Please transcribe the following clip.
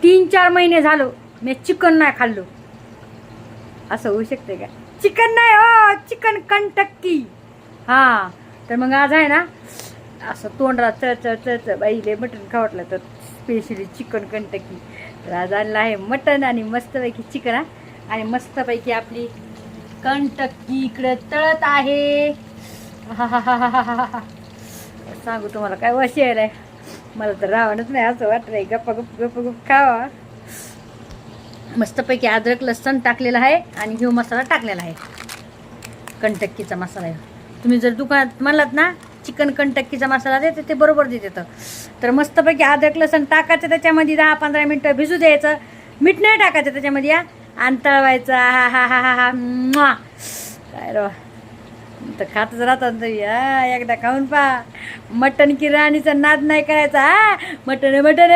3-4 महिने झालो मी चिकन नाही खाल्लो. असं होऊ शकते का? चिकन नाही हो, चिकन कंटक्की. हां तर मग आज आहे ना असं तोंडाला चळ बाईले मटण खावटलं तर स्पेशली चिकन कंटक्की. तर आज आणलं आहे मटण आणि मस्तपैकी चिकन हा. आणि मस्तपैकी आपली कंटक्की इकडे तळत आहे. सांगू तुम्हाला काय वशी यायलाय, मला तर रावणच नाही असं वाटलंय. गप्पा गप्प खावा. मस्तपैकी अद्रक लसण टाकलेला आहे आणि ह्यो मसाला टाकलेला आहे, कंटक्कीचा मसाला आहे. तुम्ही जर दुकानात म्हणलात ना चिकन कंटक्कीचा मसाला देते ते बरोबर देते. तर मस्तपैकी अद्रक लसण टाकायचं त्याच्यामध्ये, 10-15 मिनटं भिजू द्यायचं. मीठ नाही टाकायचं त्याच्यामध्ये या, आणि तळवायचं. हा काय रो तर खातच राहतात. एकदा खाऊन पहा. मटण की राणीचा नाद नाही करायचा. हा मटण मटण.